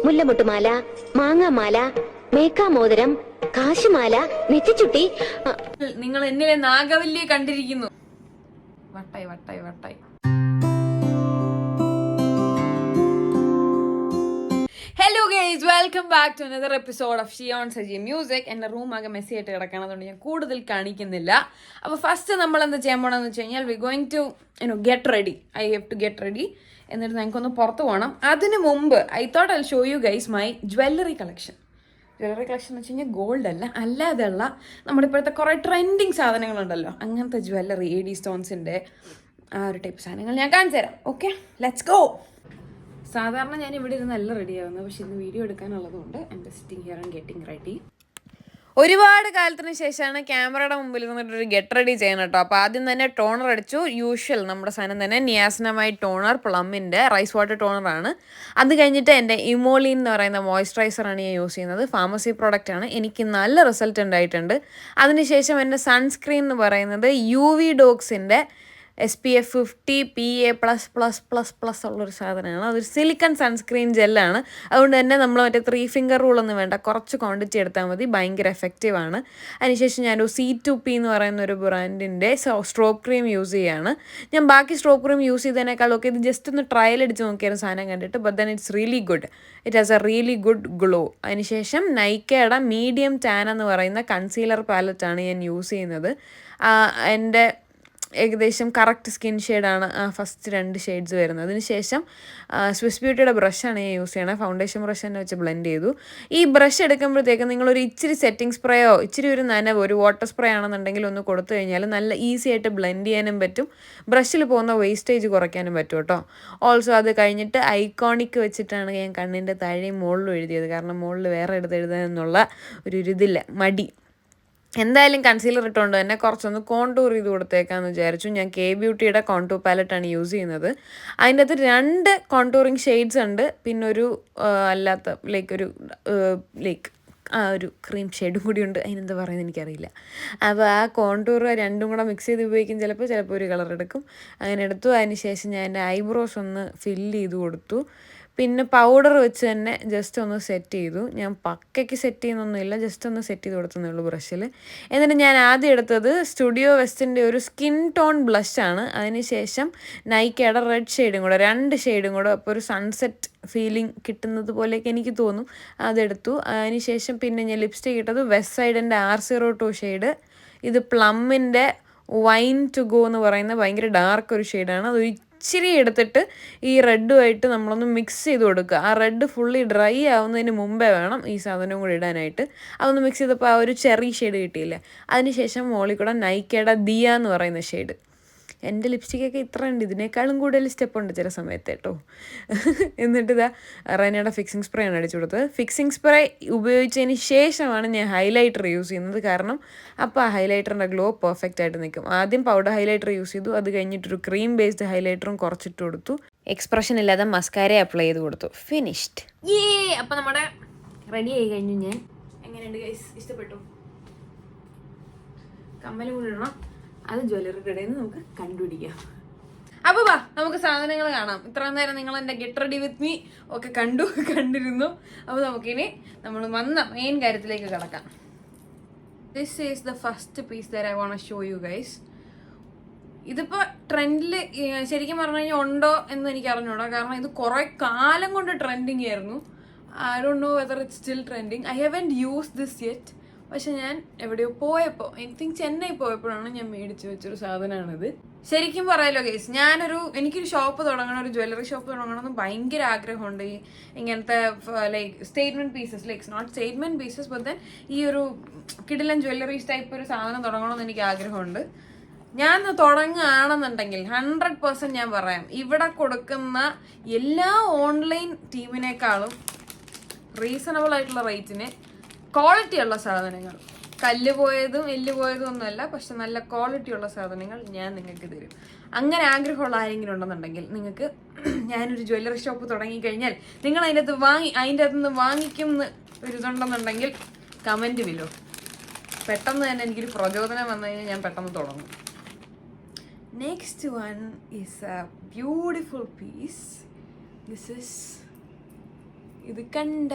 മുല്ലമുട്ടുമാല, മാങ്ങാമാല, മേക്കാമോതിരം, കാശുമാല, നെറ്റിച്ചുട്ടി. നിങ്ങൾ എന്നിലെ നാഗവല്ലിയെ കണ്ടിരിക്കുന്നു. വട്ടായി വട്ടായി വട്ടായി. Hello guys, welcome back to another episode of Shiyon Saji music. എൻ്റെ റൂം ആകെ മെസ്സി ആയിട്ട് കിടക്കണതുകൊണ്ട് ഞാൻ കൂടുതൽ കാണിക്കുന്നില്ല. അപ്പോൾ ഫസ്റ്റ് നമ്മൾ എന്താ ചെയ്യാൻ പോകണമെന്ന് വെച്ച് കഴിഞ്ഞാൽ we going to get ready. I have to get ready. എന്നിട്ട് ഞങ്ങൾക്കൊന്ന് പുറത്ത് പോകണം. അതിന് മുമ്പ് I thought I show you guys my jewellery collection. Jewellery collection എന്ന് വെച്ച് കഴിഞ്ഞാൽ ഗോൾഡ് അല്ല, അല്ലാതെയുള്ള നമ്മുടെ ഇപ്പോഴത്തെ കുറേ ട്രെൻഡിങ് സാധനങ്ങളുണ്ടല്ലോ, അങ്ങനത്തെ ജ്വല്ലറി, AD സ്റ്റോൺസിൻ്റെ ആ ഒരു ടൈപ്പ് സാധനങ്ങൾ ഞാൻ കാണിച്ചു തരാം. Okay, let's go. സാധാരണ ഞാൻ ഇവിടെ ഇരുന്ന് നല്ല റെഡി ആവുന്നത്, പക്ഷെ ഇന്ന് വീഡിയോ എടുക്കാനുള്ളതുകൊണ്ട് I'm sitting here and getting ready. ഒരുപാട് കാലത്തിന് ശേഷമാണ് ക്യാമറയുടെ മുമ്പിൽ നിന്നിട്ടൊരു ഗെറ്റ് റെഡി ചെയ്യണം കേട്ടോ. അപ്പോൾ ആദ്യം തന്നെ ടോണർ അടിച്ചു. യൂഷ്വൽ നമ്മുടെ സാധനം തന്നെ നിയാസിനമൈഡ് ടോണർ, പ്ലമ്മിൻ്റെ റൈസ് വാട്ടർ ടോണറാണ്. അത് കഴിഞ്ഞിട്ട് എൻ്റെ ഇമോളിൻ എന്ന് പറയുന്ന മോയ്സ്ചറൈസറാണ് ഞാൻ യൂസ് ചെയ്യുന്നത്. ഫാർമസി പ്രോഡക്റ്റാണ്. എനിക്ക് നല്ല റിസൾട്ട് ഉണ്ടായിട്ടുണ്ട്. അതിനുശേഷം എൻ്റെ സൺസ്ക്രീൻ എന്ന് പറയുന്നത് UV ഡോക്സിൻ്റെ SPF 50 PA++++ ഉള്ളൊരു സാധനമാണ്. അതൊരു സിലിക്കൺ സൺസ്ക്രീൻ ജെല്ലാണ്. അതുകൊണ്ട് തന്നെ നമ്മൾ മറ്റേ 3 ഫിംഗർ റൂളൊന്നും വേണ്ട, കുറച്ച് ക്വാണ്ടിറ്റി എടുത്താൽ മതി. ഭയങ്കര എഫക്റ്റീവാണ്. അതിനുശേഷം ഞാനൊരു C2P എന്ന് പറയുന്ന ഒരു ബ്രാൻഡിൻ്റെ സ്ട്രോപ്പ് ക്രീം യൂസ് ചെയ്യുകയാണ്. ഞാൻ ബാക്കി സ്ട്രോപ്പ് ക്രീം യൂസ് ചെയ്തതിനേക്കാളൊക്കെ ഇത് ജസ്റ്റ് ഒന്ന് ട്രയൽ അടിച്ച് നോക്കിയായിരുന്നു സാധനം കണ്ടിട്ട്. But then it's really good. It has A really good glow. അതിനുശേഷം നൈക്കയുടെ മീഡിയം ടാൻ എന്ന് പറയുന്ന കൺസീലർ പാലറ്റാണ് ഞാൻ യൂസ് ചെയ്യുന്നത്. എൻ്റെ ഏകദേശം കറക്റ്റ് സ്കിൻ ഷെയ്ഡാണ് ഫസ്റ്റ് 2 ഷെയ്ഡ്സ് വരുന്നത്. അതിനുശേഷം സ്വിസ് ബ്യൂട്ടിയുടെ ബ്രഷാണ് ഞാൻ യൂസ് ചെയ്യണത്. ഫൗണ്ടേഷൻ ബ്രഷ് തന്നെ വെച്ച് ബ്ലെൻഡ് ചെയ്തു. ഈ ബ്രഷ് എടുക്കുമ്പോഴത്തേക്കും നിങ്ങളൊരു ഇച്ചിരി സെറ്റിംഗ് സ്പ്രേയോ ഇച്ചിരി ഒരു നനവോ ഒരു വാട്ടർ സ്പ്രേ ആണെന്നുണ്ടെങ്കിൽ ഒന്ന് കൊടുത്തു കഴിഞ്ഞാൽ നല്ല ഈസി ആയിട്ട് ബ്ലെൻഡ് ചെയ്യാനും പറ്റും. ബ്രഷിൽ പോകുന്ന വേസ്റ്റേജ് കുറയ്ക്കാനും പറ്റും കേട്ടോ. ഓൾസോ അത് കഴിഞ്ഞിട്ട് ഐക്കോണിക് വെച്ചിട്ടാണ് ഞാൻ കണ്ണിൻ്റെ താഴെയും മുകളിലും എഴുതിയത്. കാരണം മുകളിൽ വേറെ എടുത്ത് എഴുതാനെന്നുള്ള ഒരു ഇതില്ല, മടി. എന്തായാലും കൺസീലർ ഇട്ടുകൊണ്ട് തന്നെ കുറച്ചൊന്ന് കോണ്ടൂർ ചെയ്ത് കൊടുത്തേക്കാമെന്ന് വിചാരിച്ചു. ഞാൻ K-Beautyയുടെ കോണ്ടൂർ പാലറ്റാണ് യൂസ് ചെയ്യുന്നത്. അതിൻ്റെ അകത്ത് 2 കോണ്ടൂറിങ് ഷെയ്ഡ്സ് ഉണ്ട്, പിന്നെ ഒരു അല്ലാത്ത ഒരു ക്രീം ഷെയ്ഡും കൂടി ഉണ്ട്. അതിനെന്താ പറയുന്നത് എനിക്കറിയില്ല. അപ്പോൾ ആ കോണ്ടൂർ 2ഉം കൂടെ മിക്സ് ചെയ്ത് ഉപയോഗിക്കും. ചിലപ്പോൾ ഒരു കളർ എടുക്കും. അങ്ങനെ എടുത്തു. അതിന് ശേഷം ഞാൻ എൻ്റെ ഐബ്രോസ് ഒന്ന് ഫില്ല് ചെയ്ത് കൊടുത്തു. പിന്നെ പൗഡർ വെച്ച് തന്നെ ജസ്റ്റ് ഒന്ന് സെറ്റ് ചെയ്തു. ഞാൻ പക്കയ്ക്ക് സെറ്റ് ചെയ്യുന്നൊന്നുമില്ല, ജസ്റ്റ് ഒന്ന് സെറ്റ് ചെയ്ത് കൊടുത്തതേ ഉള്ളൂ ബ്രഷിൽ. എന്നിട്ട് ഞാൻ ആദ്യം എടുത്തത് സ്റ്റുഡിയോ വെസ്റ്റിൻ്റെ ഒരു സ്കിൻ ടോൺ ബ്ലഷാണ്. അതിനുശേഷം നൈക്കയുടെ റെഡ് ഷെയ്ഡും കൂടെ, 2 ഷെയ്ഡും കൂടെ, അപ്പോൾ ഒരു സൺസെറ്റ് ഫീലിംഗ് കിട്ടുന്നത് പോലെയൊക്കെ എനിക്ക് തോന്നും. അതെടുത്തു. അതിനുശേഷം പിന്നെ ഞാൻ ലിപ്സ്റ്റിക് ഇട്ടത് വെസ്റ്റ് സൈഡിൻ്റെ R02 ഷെയ്ഡ്. ഇത് പ്ലമ്മിൻ്റെ വൈൻ ടു ഗോ എന്ന് പറയുന്ന ഭയങ്കര ഡാർക്ക് ഒരു ഷെയ്ഡാണ്. അതൊരു ഇച്ചിരി എടുത്തിട്ട് ഈ റെഡുമായിട്ട് നമ്മളൊന്ന് മിക്സ് ചെയ്ത് കൊടുക്കുക. ആ റെഡ് ഫുള്ളി ഡ്രൈ ആവുന്നതിന് മുമ്പേ വേണം ഈ സാധനവും കൂടി ഇടാനായിട്ട്. അതൊന്ന് മിക്സ് ചെയ്തപ്പോൾ ആ ഒരു ചെറി ഷെയ്ഡ് കിട്ടിയില്ലേ. അതിനുശേഷം മോളിൽ കൂടെ നൈക്കയുടെ ദിയ എന്ന് പറയുന്ന ഷെയ്ഡ്. എൻ്റെ ലിപ്സ്റ്റിക്കൊക്കെ ഇത്ര ഉണ്ട്, ഇതിനേക്കാളും കൂടുതൽ സ്റ്റെപ്പ് ഉണ്ട് ചില സമയത്ത് കേട്ടോ. എന്നിട്ട് ഇതാ റെനയുടെ ഫിക്സിങ് സ്പ്രേ ആണ് അടിച്ചു കൊടുത്തത്. ഫിക്സിങ് സ്പ്രേ ഉപയോഗിച്ചതിന് ശേഷമാണ് ഞാൻ ഹൈലൈറ്റർ യൂസ് ചെയ്യുന്നത്. കാരണം അപ്പോൾ ആ ഹൈലൈറ്ററിൻ്റെ ഗ്ലോ പെർഫെക്റ്റ് ആയിട്ട് നിൽക്കും. ആദ്യം പൗഡർ ഹൈലൈറ്റർ യൂസ് ചെയ്തു. അത് കഴിഞ്ഞിട്ടൊരു ക്രീം ബേസ്ഡ് ഹൈലൈറ്ററും കുറച്ചിട്ട് കൊടുത്തു. എക്സ്പ്രഷൻ ഇല്ലാതെ മസ്കാര അപ്ലൈ ചെയ്ത് കൊടുത്തു. ഫിനിഷ്ഡ്. അപ്പോൾ നമ്മുടെ റെഡി ആയി കഴിഞ്ഞു. ഞാൻ എങ്ങനെയുണ്ട് ഗൈസ്, ഇഷ്ടപ്പെട്ടു? കമ്മലും കൂടി ഇടണം. അത് ജ്വല്ലറി കടയിൽ നിന്ന് നമുക്ക് കണ്ടുപിടിക്കാം. അപ്പോൾ വാ, നമുക്ക് സാധനങ്ങൾ കാണാം. ഇത്ര നേരം നിങ്ങൾ എൻ്റെ ഗെറ്റ് റെഡി വിത്ത് മീ ഒക്കെ കണ്ടിരുന്നു. അപ്പോൾ നമുക്കിനി നമ്മൾ വന്ന മെയിൻ കാര്യത്തിലേക്ക് കിടക്കാം. This is the first piece that I want to show you guys. ഇതിപ്പോൾ ട്രെൻഡിൽ ശരിക്കും പറഞ്ഞു കഴിഞ്ഞാൽ ഉണ്ടോ എന്ന് എനിക്ക് അറിഞ്ഞൂടാ. കാരണം ഇത് കുറേ കാലം കൊണ്ട് ട്രെൻഡിങ് ആയിരുന്നു. I don't know whether it's still trending. I haven't use this yet. പക്ഷെ ഞാൻ എവിടെയോ പോയപ്പോൾ, ഐ തിങ്ക് ചെന്നൈ പോയപ്പോഴാണ് ഞാൻ മേടിച്ച് വെച്ചൊരു സാധനമാണിത്. ശരിക്കും പറയാലോ ഗൈസ്, എനിക്കൊരു ഷോപ്പ് തുടങ്ങണം, ഒരു ജ്വല്ലറി ഷോപ്പ് തുടങ്ങണമെന്ന് ഭയങ്കര ആഗ്രഹമുണ്ട്. ഇങ്ങനത്തെ statement pieces, not statement pieces but then ഈ ഒരു കിടിലൻ ജ്വല്ലറീസ് ടൈപ്പ് ഒരു സാധനം തുടങ്ങണമെന്ന് എനിക്ക് ആഗ്രഹമുണ്ട്. ഞാൻ തുടങ്ങുകയാണെന്നുണ്ടെങ്കിൽ 100% ഞാൻ പറയാം, ഇവിടെ കൊടുക്കുന്ന എല്ലാ ഓൺലൈൻ ടീമിനേക്കാളും റീസണബിൾ ആയിട്ടുള്ള റേറ്റിന് ക്വാളിറ്റി ഉള്ള സാധനങ്ങൾ, കല്ല് പോയതും എല്ല് പോയതും ഒന്നുമല്ല, പക്ഷെ നല്ല ക്വാളിറ്റി ഉള്ള സാധനങ്ങൾ ഞാൻ നിങ്ങൾക്ക് തരും. അങ്ങനെ ആഗ്രഹമുള്ള ആരെങ്കിലും ഉണ്ടെന്നുണ്ടെങ്കിൽ നിങ്ങൾക്ക് ഞാനൊരു ജ്വല്ലറി ഷോപ്പ് തുടങ്ങിക്കഴിഞ്ഞാൽ നിങ്ങൾ അതിൻ്റെ അകത്ത് നിന്ന് വാങ്ങിക്കും ഒരു ഇതുണ്ടെന്നുണ്ടെങ്കിൽ കമൻറ്റ് വിലോ. പെട്ടെന്ന് തന്നെ എനിക്കൊരു പ്രചോദനം വന്നു കഴിഞ്ഞാൽ ഞാൻ പെട്ടെന്ന് തുടങ്ങും. Next one is a beautiful piece. This is ഇത് കണ്ട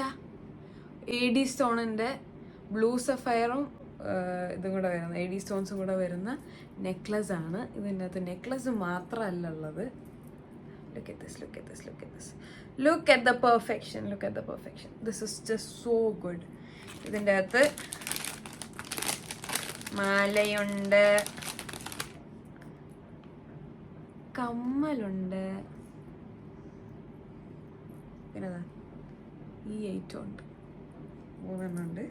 AD സ്റ്റോണിന്റെ ബ്ലൂ സഫയറും ഇതും കൂടെ വരുന്ന AD സ്റ്റോൺസും കൂടെ വരുന്ന നെക്ലസ് ആണ്. ഇതിൻ്റെ അകത്ത് നെക്ലസ് മാത്രമല്ല ഉള്ളത്. Look at this, look at this, look at this. Look at the perfection, look at the perfection. This is just so good. ഇതിൻ്റെ അകത്ത് മാലയുണ്ട്, കമ്മലുണ്ട്, പിന്നെ ഈ ഐറ്റം ഉണ്ട്, 3 എണ്ണം ഉണ്ട്.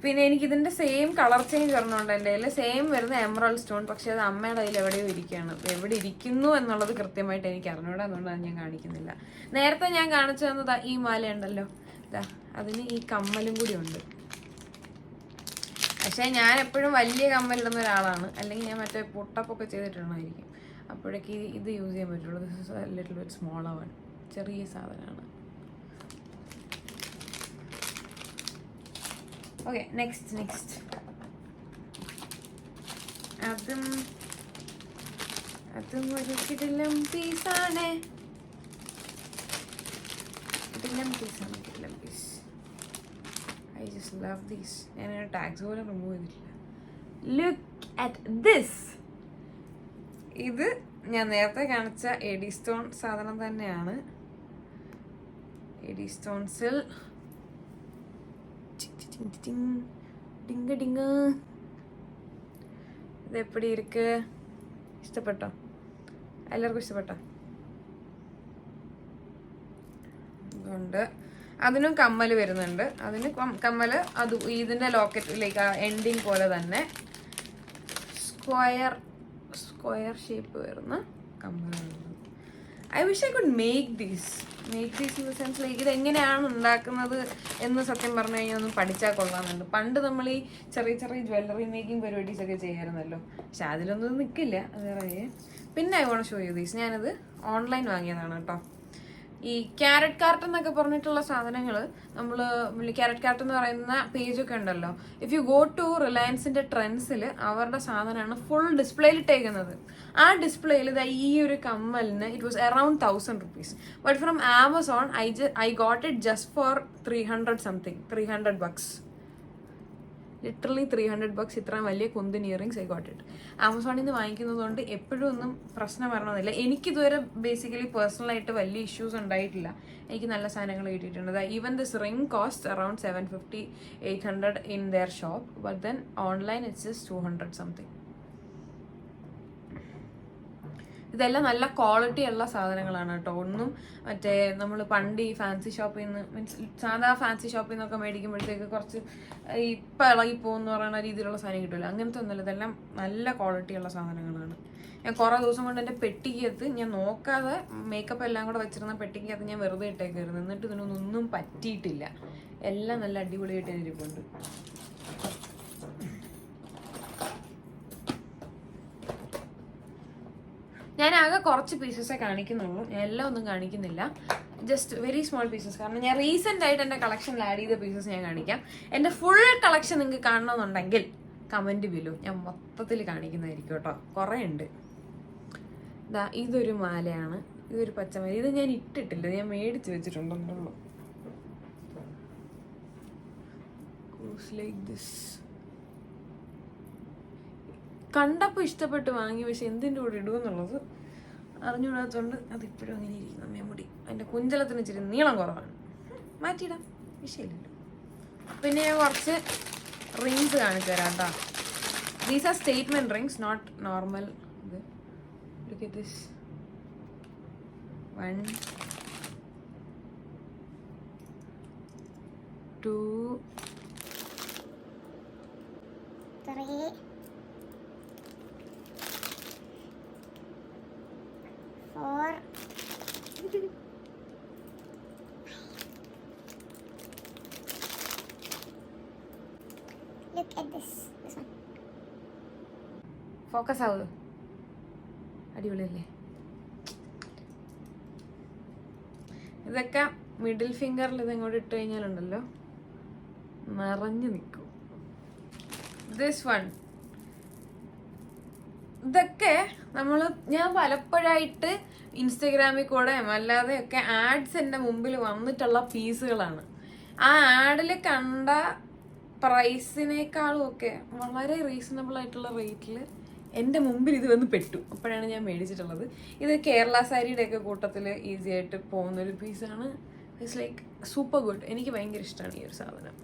പിന്നെ എനിക്ക് ഇതിന്റെ സെയിം കളർ ചേഞ്ച് വരണമുണ്ട്. എൻ്റെ കയ്യിൽ സെയിം വരുന്ന എമറൽഡ് സ്റ്റോൺ, പക്ഷെ അത് അമ്മയുടെ കയ്യിൽ എവിടെയോ ഇരിക്കുകയാണ്. എവിടെ ഇരിക്കുന്നു എന്നുള്ളത് കൃത്യമായിട്ട് എനിക്ക് അറിഞ്ഞൂടാ, അതുകൊണ്ടാണ് ഞാൻ കാണിക്കുന്നില്ല. നേരത്തെ ഞാൻ കാണിച്ചു തന്നത് ഈ മാലയുണ്ടല്ലോ, അതിന് ഈ കമ്മലും കൂടി ഉണ്ട്. പക്ഷേ ഞാൻ എപ്പോഴും വലിയ കമ്മലിടുന്ന ഒരാളാണ്, അല്ലെങ്കിൽ ഞാൻ മറ്റേ പൊട്ടപ്പൊക്കെ ചെയ്തിട്ടുണ്ടായിരിക്കും. അപ്പോഴേക്ക് ഇത് യൂസ് ചെയ്യാൻ പറ്റുള്ളൂ. This is a little bit smaller one, ചെറിയ സാധനമാണ്. ഓക്കെ, നെക്സ്റ്റ് അതും ഒരു കിടിലം പീസാണ്. കിടിലം piece. I just love these. ഞാൻ ടാഗ്സ് പോലും റിമൂവ് ചെയ്തിട്ടില്ല. Look at this. ഇത് ഞാൻ നേരത്തെ കാണിച്ച AD സ്റ്റോൺ സാധനം തന്നെയാണ്. AD സ്റ്റോൺസിൽ ഇത് എപ്പടി ഇരിക്ക്? ഇഷ്ടപ്പെട്ടോ? എല്ലാവർക്കും ഇഷ്ടപ്പെട്ടോ? അതുകൊണ്ട് അതിനും കമ്മല് വരുന്നുണ്ട്. അതിന് കമ്മല് അത് ഇതിന്റെ ലോക്കറ്റിലേക്ക് എൻഡിങ് പോലെ തന്നെ സ്ക്വയർ ഷേപ്പ് വരുന്ന കമ്മലാണ്. I wish I could make these in the sense like ഇത് എങ്ങനെയാണ് ഉണ്ടാക്കുന്നത് എന്ന് സത്യം പറഞ്ഞു കഴിഞ്ഞാൽ ഒന്നും പഠിച്ചാൽ കൊള്ളാമെന്നുണ്ട്. പണ്ട് നമ്മൾ ഈ ചെറിയ ജ്വല്ലറി മേക്കിംഗ് പരിപാടീസ് ഒക്കെ ചെയ്യാറുണ്ടല്ലോ, പക്ഷെ അതിലൊന്നും നിൽക്കില്ല. അത് വേറെ. പിന്നെ I won't show you these. ഞാനത് ഓൺലൈൻ വാങ്ങിയതാണ് കേട്ടോ. ഈ ക്യാരറ്റ് കാർട്ട് എന്നൊക്കെ പറഞ്ഞിട്ടുള്ള സാധനങ്ങൾ നമ്മൾ ക്യാരറ്റ് കാർട്ട് എന്ന് പറയുന്ന പേജൊക്കെ ഉണ്ടല്ലോ. ഇഫ് യു ഗോ ടു റിലയൻസിന്റെ ട്രെൻഡ്സിൽ അവരുടെ സാധനമാണ് ഫുൾ ഡിസ്പ്ലേയിൽ ഇട്ടേക്കുന്നത്. ആ ഡിസ്പ്ലേയിൽ ഈ ഒരു കമ്മലിന് it was around 1000 rupees. But from Amazon I got it just for 300 bucks. Literally 300 bucks. ഇത്രയും വലിയ കുന്തിൻ ഇയറിങ്സ് ഐ ഗോട്ട് ഇറ്റ്. ആമസോണിൽ നിന്ന് വാങ്ങിക്കുന്നത് കൊണ്ട് എപ്പോഴും ഒന്നും പ്രശ്നം വരണമെന്നില്ല. എനിക്കിതുവരെ ബേസിക്കലി പേഴ്സണലായിട്ട് വലിയ ഇഷ്യൂസ് ഉണ്ടായിട്ടില്ല. എനിക്ക് നല്ല സാധനങ്ങൾ കിട്ടിയിട്ടുണ്ട്. Even this ring cost around 750-800 in there shop, but then online it's just 200 something. ഇതെല്ലാം നല്ല ക്വാളിറ്റി ഉള്ള സാധനങ്ങളാണ് കേട്ടോ. ഒന്നും മറ്റേ നമ്മൾ പണ്ട് ഈ ഫാൻസി ഷോപ്പിൽ നിന്ന് മീൻസ് സാധാ ഫാൻസി ഷോപ്പിൽ നിന്നൊക്കെ മേടിക്കുമ്പോഴത്തേക്ക് കുറച്ച് ഇപ്പം ഇളകിപ്പോന്ന് പറയുന്ന രീതിയിലുള്ള സാധനം കിട്ടില്ല. അങ്ങനത്തെ ഒന്നുമില്ല. ഇതെല്ലാം നല്ല ക്വാളിറ്റി ഉള്ള സാധനങ്ങളാണ്. ഞാൻ കുറേ ദിവസം കൊണ്ട് എൻ്റെ പെട്ടിക്കകത്ത് ഞാൻ നോക്കാതെ മേക്കപ്പ് എല്ലാം കൂടെ വെച്ചിരുന്ന പെട്ടിക്കകത്ത് ഞാൻ വെറുതെ ഇട്ടേക്കായിരുന്നു. എന്നിട്ട് ഇതിനൊന്നും പറ്റിയിട്ടില്ല. എല്ലാം നല്ല അടിപൊളിയായിട്ട് ഇരിപ്പുണ്ട്. ഞാൻ ആകെ കുറച്ച് പീസസേ കാണിക്കുന്നുള്ളൂ, ഞാൻ എല്ലാം ഒന്നും കാണിക്കുന്നില്ല. Just very small pieces. കാരണം ഞാൻ റീസെന്റ് ആയിട്ട് എൻ്റെ കളക്ഷനിൽ ആഡ് ചെയ്ത പീസസ് ഞാൻ കാണിക്കാം. എൻ്റെ ഫുൾ കളക്ഷൻ നിങ്ങൾക്ക് കാണണമെന്നുണ്ടെങ്കിൽ കമന്റ് ബിലോ ഞാൻ മൊത്തത്തിൽ കാണിക്കുന്നതായിരിക്കും കേട്ടോ. കുറേ ഉണ്ട്. ഇതൊരു മാലയാണ്, ഇതൊരു പച്ചമാല. ഇത് ഞാൻ ഇട്ടിട്ടില്ല, ഞാൻ മേടിച്ച് വെച്ചിട്ടുണ്ടെന്നുള്ളൂ. Like this. കണ്ടപ്പോൾ ഇഷ്ടപ്പെട്ട് വാങ്ങി, പക്ഷെ എന്തിൻ്റെ കൂടെ ഇടുമെന്നുള്ളത് അറിഞ്ഞുകൂടാത്തതുകൊണ്ട് അതിപ്പോഴും അങ്ങനെ ഇരിക്കുന്നു. മെമുടി അതിൻ്റെ കുഞ്ചലത്തിന് ഇച്ചിരി നീളം കുറവാണ്, മാറ്റിയിടാം, വിഷയമില്ലല്ലോ. പിന്നെ ഞാൻ കുറച്ച് റിങ്സ് കാണിച്ചു തരാം കേട്ടോ. These are statement rings, not normal. ഇത് look at this. 1 2 3 4 Look at this one. Focus ആവുക. അടിപൊളിയല്ലേ? ഇതൊക്കെ മിഡിൽ ഫിംഗറിൽ ഇതെങ്ങോട്ട് ഇട്ട് കഴിഞ്ഞാലുണ്ടല്ലോ നിറഞ്ഞു നിൽക്കും. This one. ഇതൊക്കെ ഞാൻ പലപ്പോഴായിട്ട് ഇൻസ്റ്റഗ്രാമിൽ കൂടെയും അല്ലാതെയൊക്കെ ആഡ്സ് എൻ്റെ മുമ്പിൽ വന്നിട്ടുള്ള പീസുകളാണ്. ആ ആഡിൽ കണ്ട പ്രൈസിനേക്കാളും ഒക്കെ വളരെ റീസണബിൾ ആയിട്ടുള്ള റേറ്റിൽ എൻ്റെ മുമ്പിൽ ഇത് വന്ന് പെട്ടു. അപ്പോഴാണ് ഞാൻ മേടിച്ചിട്ടുള്ളത്. ഇത് കേരള സാരിയുടെ ഒക്കെ കൂട്ടത്തിൽ ഈസി ആയിട്ട് പോകുന്നൊരു പീസാണ്. It's like super good. എനിക്ക് ഭയങ്കര ഇഷ്ടമാണ് ഈ ഒരു സാധനം.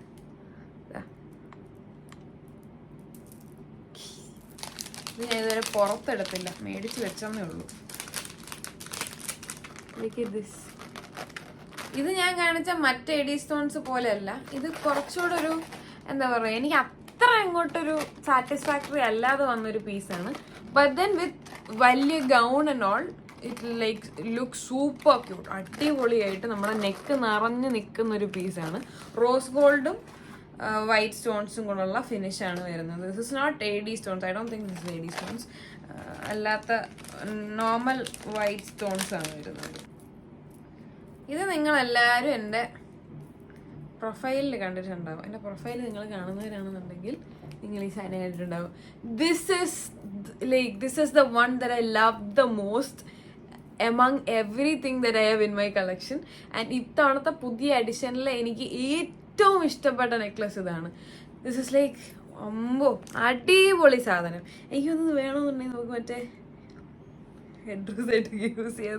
ഇത് ഞാൻ ഇതുവരെ പുറത്തെടുത്തില്ല, മേടിച്ച് വെച്ചെന്നേ ഉള്ളൂ. ഇത് ഞാൻ കാണിച്ച മറ്റേ എഡി സ്റ്റോൺസ് പോലെയല്ല. ഇത് കുറച്ചുകൂടെ ഒരു എന്താ പറയുക, എനിക്ക് അത്ര അങ്ങോട്ടൊരു സാറ്റിസ്ഫാക്ടറി അല്ലാതെ വന്നൊരു പീസാണ്. ബട്ട് ദെൻ വിത്ത് വലിയ gown and all it like look super cute. അടിപൊളിയായിട്ട് നമ്മുടെ നെക്ക് നിറഞ്ഞ് നിൽക്കുന്ന ഒരു പീസാണ്. റോസ് ഗോൾഡും വൈറ്റ് സ്റ്റോൺസും കൊണ്ടുള്ള ഫിനിഷാണ് വരുന്നത്. This is not A D stones. I don't think this is A D stones. അല്ലാത്ത നോർമൽ വൈറ്റ് സ്റ്റോൺസ് ആണ് വരുന്നത്. ഇത് നിങ്ങളെല്ലാവരും എൻ്റെ പ്രൊഫൈലിൽ കണ്ടിട്ടുണ്ടാവും. എൻ്റെ പ്രൊഫൈൽ നിങ്ങൾ കാണുന്നവരാണെന്നുണ്ടെങ്കിൽ നിങ്ങൾ ഈ സാധനം കണ്ടിട്ടുണ്ടാവും. This is the one that I love the most among everything that I have in my collection. And ഇത്തവണത്തെ പുതിയ എഡിഷനിൽ എനിക്ക് ഏറ്റവും ഇഷ്ടപ്പെട്ട നെക്ലസ് ഇതാണ്. ദിസ് ഇസ് ലൈക്ക് അടിപൊളി സാധനം. എനിക്കൊന്നും വേണമെന്നുണ്ടെങ്കിൽ നമുക്ക് മറ്റേ ഹെഡ് ഡ്രസ് ആയിട്ട് യൂസ് ചെയ്യാൻ.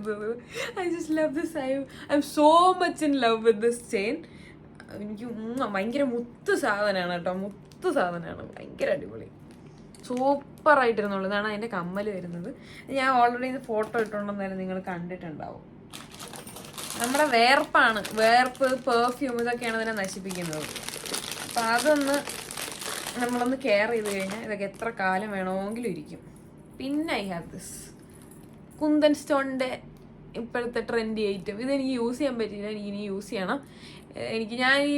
I just love this. I M so much in love with this chain. എനിക്ക് ഭയങ്കര മുത്ത് സാധനമാണ് കേട്ടോ. മുത്ത് സാധനമാണ്, ഭയങ്കര അടിപൊളി, സൂപ്പറായിട്ടിരുന്നുള്ളൂ. ഇതാണ് അതിൻ്റെ കമ്മൽ വരുന്നത്. ഞാൻ ഓൾറെഡി ഇത് ഫോട്ടോ ഇട്ടുണ്ടെന്നാലും നിങ്ങൾ കണ്ടിട്ടുണ്ടാവും. നമ്മുടെ വേർപ്പാണ്, വേർപ്പ്, പെർഫ്യൂം ഇതൊക്കെയാണ് ഇതിനെ നശിപ്പിക്കുന്നത്. അപ്പം അതൊന്ന് നമ്മളൊന്ന് കെയർ ചെയ്ത് കഴിഞ്ഞാൽ ഇതൊക്കെ എത്ര കാലം വേണമെങ്കിലും ഇരിക്കും. പിന്നെ ഐ ഹാവ് ദിസ് കുന്തൻ സ്റ്റോണിൻ്റെ ഇപ്പോഴത്തെ ട്രെൻഡി ഐറ്റം. ഇതെനിക്ക് യൂസ് ചെയ്യാൻ പറ്റില്ല, എനിക്കിനി യൂസ് ചെയ്യണം. ഞാൻ ഈ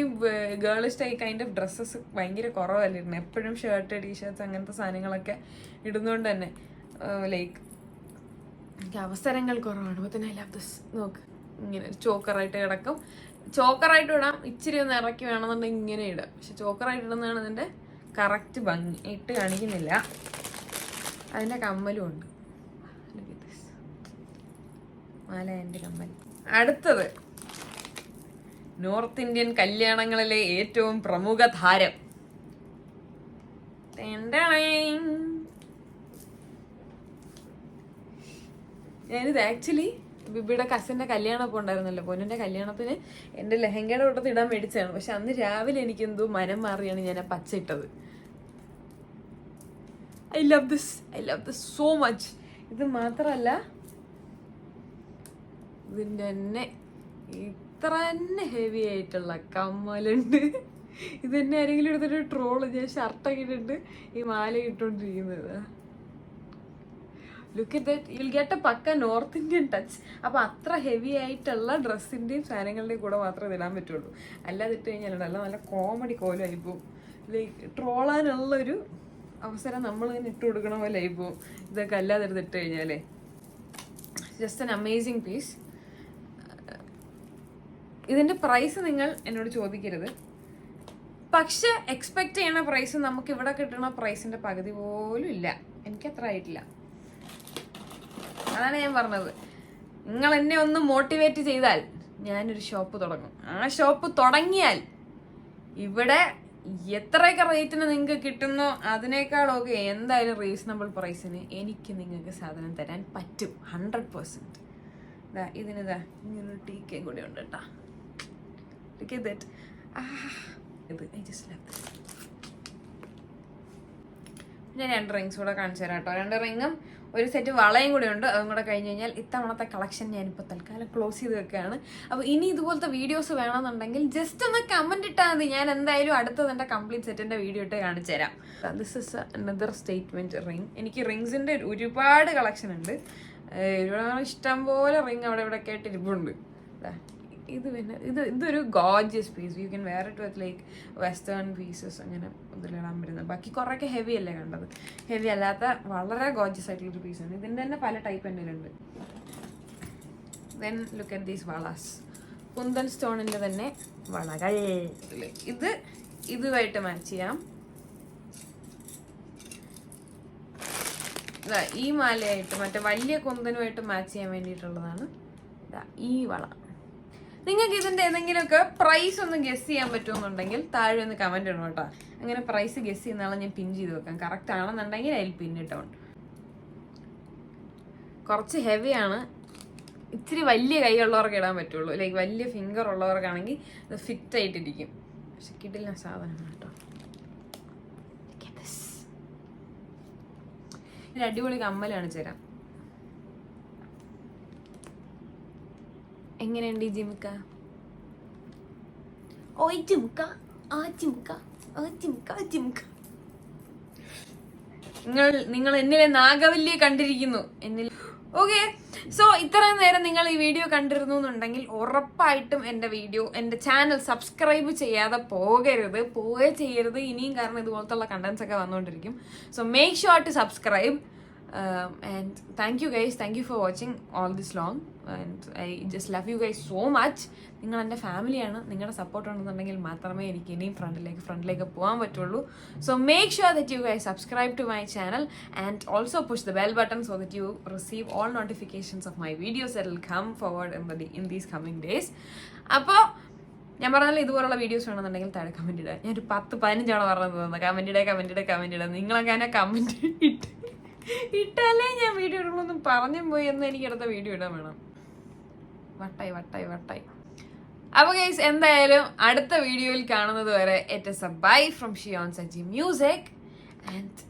ഗേളിഷ് കൈൻഡ് ഓഫ് ഡ്രസ്സസ് ഭയങ്കര കുറവല്ല ഇടുന്നത്. എപ്പോഴും ഷർട്ട്, ടീഷർട്ട്സ് അങ്ങനത്തെ സാധനങ്ങളൊക്കെ ഇടുന്നതുകൊണ്ട് തന്നെ ലൈക്ക് എനിക്ക് അവസരങ്ങൾ കുറവാണ്. അപ്പോൾ തന്നെ ഐ ലവ് ദിസ്. നോക്ക്, ഇങ്ങനെ ചോക്കറായിട്ട് കിടക്കും. ചോക്കറായിട്ട് ഇടാം, ഇച്ചിരി ഒന്ന് ഇറക്കി വേണമെന്നുണ്ടെങ്കിൽ ഇങ്ങനെ ഇടാം. പക്ഷെ ചോക്കറായിട്ട് ഇടുന്നതാണ് ഇതിൻ്റെ കറക്റ്റ് ഭംഗി. ഇട്ട് കാണിക്കുന്നില്ല. അതിൻ്റെ കമ്മലും ഉണ്ട്. മാല എൻ്റെ കമ്മൽ. അടുത്തത് നോർത്ത് ഇന്ത്യൻ കല്യാണങ്ങളിലെ ഏറ്റവും പ്രമുഖ താരം. ഞാനിത് ആക്ച്വലി ബിബിയുടെ കസിൻ്റെ കല്യാണമൊക്കെ ഉണ്ടായിരുന്നല്ലോ, പൊന്നിൻ്റെ കല്യാണത്തിന് എൻ്റെ ലെഹങ്കയുടെ കൂട്ടത്തിൽ ഇടാൻ മേടിച്ചതാണ്. പക്ഷെ അന്ന് രാവിലെ എനിക്ക് എന്തോ മനം മാറിയാണ് ഞാൻ ആ പച്ച ഇട്ടത്. I love this so much. ഇത് മാത്രമല്ല, ഇതിൻ്റെ തന്നെ ഇത്ര തന്നെ ഹെവി ആയിട്ടുള്ള കമ്മലുണ്ട്. ഇത് തന്നെ ആരെങ്കിലും എടുത്തിട്ട് ട്രോള്. ഞാൻ ഷർട്ടൊക്കെ ഇട്ടിട്ട് ഈ മാല ഇട്ടുകൊണ്ടിരിക്കുന്നത്. Look at that. You'll get a pakka North Indian touch. അപ്പോൾ അത്ര ഹെവി ആയിട്ടുള്ള ഡ്രസ്സിൻ്റെയും സാധനങ്ങളുടെയും കൂടെ മാത്രമേ ഇത് ഇടാൻ പറ്റുള്ളൂ. അല്ലാതെ ഇട്ട് കഴിഞ്ഞാലുണ്ടല്ലോ നല്ല കോമഡി കോലമായിപ്പോവും. ലൈക്ക് ട്രോളാനുള്ളൊരു അവസരം നമ്മളിങ്ങനെ ഇട്ട് കൊടുക്കണ പോലെ ആയിപ്പോവും ഇതൊക്കെ അല്ലാതെ എടുത്തിട്ട് കഴിഞ്ഞാലേ. Just an amazing piece. ഇതിൻ്റെ പ്രൈസ് നിങ്ങൾ എന്നോട് ചോദിക്കരുത്. പക്ഷെ എക്സ്പെക്റ്റ് ചെയ്യണ പ്രൈസ് നമുക്ക് ഇവിടെ കിട്ടുന്ന പ്രൈസിൻ്റെ പകുതി പോലും ഇല്ല. എനിക്കത്ര ആയിട്ടില്ല. അതാണ് ഞാൻ പറഞ്ഞത്. നിങ്ങൾ എന്നെ ഒന്ന് മോട്ടിവേറ്റ് ചെയ്താൽ ഞാനൊരു ഷോപ്പ് തുടങ്ങും. ആ ഷോപ്പ് തുടങ്ങിയാൽ ഇവിടെ എത്രയൊക്കെ റേറ്റിന് നിങ്ങൾക്ക് കിട്ടുന്നോ അതിനേക്കാളൊക്കെ എന്തായാലും റീസണബിൾ പ്രൈസിന് എനിക്ക് നിങ്ങൾക്ക് സാധനം തരാൻ പറ്റും. 100%. ഇതിനിതാ ഇങ്ങനൊരു ടീക്കയും കൂടെ ഉണ്ട് കേട്ടോ. Look at that. I just love this. ഞാൻ 2 റിങ്സ് കൂടെ കാണിച്ചു തരാം കേട്ടോ. 2 റിങ്ങും ഒരു സെറ്റ് വളയും കൂടെ ഉണ്ട്. അതും കൂടെ കഴിഞ്ഞ് കഴിഞ്ഞാൽ ഇത്തവണത്തെ കളക്ഷൻ ഞാനിപ്പോൾ തൽക്കാലം ക്ലോസ് ചെയ്ത് വെക്കുകയാണ്. അപ്പോൾ ഇനി ഇതുപോലത്തെ വീഡിയോസ് വേണമെന്നുണ്ടെങ്കിൽ ജസ്റ്റ് ഒന്ന് കമൻറ്റ് ഇട്ടാൽ മതി. ഞാൻ എന്തായാലും അടുത്തത് എൻ്റെ കംപ്ലീറ്റ് സെറ്റിൻ്റെ വീഡിയോ ഇട്ട് കാണിച്ചു തരാം. This is another statement ring. എനിക്ക് റിങ്സിൻ്റെ ഒരുപാട് കളക്ഷൻ ഉണ്ട്. ഇഷ്ടം പോലെ റിങ് അവിടെ ഇവിടെ ഒക്കെ ആയിട്ട് ഇരിപ്പുണ്ട്. ഇത് പിന്നെ ഇതൊരു gorgeous piece. You can wear it with like western pieces അങ്ങനെ ഇതിലിടാൻ പറ്റുന്നത്. ബാക്കി കുറേയൊക്കെ ഹെവി അല്ലേ കണ്ടത്. ഹെവി അല്ലാത്ത വളരെ ഗോർജിയസ് ആയിട്ടുള്ളൊരു പീസാണ്. ഇതിൻ്റെ തന്നെ പല ടൈപ്പ് എൻ്റെ ഉണ്ട്. ദെൻ ലുക്ക് അറ്റ് ദീസ് വളാസ്. കുന്തൻ സ്റ്റോണിൻ്റെ തന്നെ വളകൾ. ഇത് ഇതുമായിട്ട് മാച്ച് ചെയ്യാം. ഈ മാലയായിട്ട് മറ്റേ വലിയ കൊന്തനുമായിട്ട് മാച്ച് ചെയ്യാൻ വേണ്ടിയിട്ടുള്ളതാണ് ഈ വള. നിങ്ങൾക്ക് ഇതിന്റെ ഏതെങ്കിലുമൊക്കെ പ്രൈസ് ഒന്ന് ഗസ് ചെയ്യാൻ പറ്റുമെന്നുണ്ടെങ്കിൽ താഴെ ഒന്ന് കമന്റ് ഇടണം കേട്ടോ. അങ്ങനെ പ്രൈസ് ഗസ് ചെയ്യുന്ന ആളെ ഞാൻ പിൻ ചെയ്ത് വെക്കാം. കറക്റ്റ് ആണെന്നുണ്ടെങ്കിൽ അതിൽ പിന്നിട്ടോൺ. കുറച്ച് ഹെവിയാണ്, ഇച്ചിരി വലിയ കൈയുള്ളവർക്ക് ഇടാൻ പറ്റുള്ളൂ. ലൈക്ക് വലിയ ഫിംഗർ ഉള്ളവർക്കാണെങ്കിൽ ഇത് ഫിറ്റ് ആയിട്ടിരിക്കും. പക്ഷെ കിട്ടില്ല സാധനമാണ് കേട്ടോ. ഒരു അടിപൊളി കമ്മലാണ് ചേരാം. എങ്ങനെയുണ്ട് ഈ ജിമുക്ക? ഓയ് ജിമുക്ക, ആ ജിമുക്ക, ആ ജിമുക്ക, ജിമുക്ക. നിങ്ങൾ എന്നിലെ നാഗവല്ലിയെ കണ്ടിരിക്കുന്നു എന്നിൽ. ഓക്കെ, സോ ഇത്രയും നേരം നിങ്ങൾ ഈ വീഡിയോ കണ്ടിരുന്നു എന്നുണ്ടെങ്കിൽ ഉറപ്പായിട്ടും എൻ്റെ ചാനൽ സബ്സ്ക്രൈബ് ചെയ്യാതെ ചെയ്യരുത് ഇനിയും. കാരണം ഇതുപോലത്തുള്ള കണ്ടന്റ്സ് ഒക്കെ വന്നുകൊണ്ടിരിക്കും. So make sure to subscribe. And thank you guys, thank you for watching all this long, and I just love you guys so much. നിങ്ങൾ എൻ്റെ ഫാമിലിയാണ്. നിങ്ങളുടെ സപ്പോർട്ട് ഉണ്ടെന്നുണ്ടെങ്കിൽ മാത്രമേ എനിക്ക് ഇനിയും ഫ്രണ്ടിലേക്ക് പോകാൻ പറ്റുള്ളൂ. So make sure that you guys subscribe to my channel and also push the bell button so that you receive all notifications of my videos that will come forward in these coming days. അപ്പോൾ ഞാൻ പറഞ്ഞാലും ഇതുപോലുള്ള videos വേണമെന്നുണ്ടെങ്കിൽ താഴെ comment ഇടുക. ഞാനൊരു 10-15 തവണ പറഞ്ഞു തന്നെ കമൻറ്റ് ഇടുക. നിങ്ങളൊക്കെ അതിനെ കമൻറ്റ് ഇട്ടാലേ ഞാൻ വീഡിയോ ഇടുള്ളൂ. പറഞ്ഞു പോയി എന്ന് എനിക്ക് അടുത്ത വീഡിയോ ഇടാൻ വേണം. വട്ടായി. അപ്പോൾ ഗൈസ്, എന്തായാലും അടുത്ത വീഡിയോയിൽ കാണുന്നത് വരെ it is A bye from Shiyon Saji music and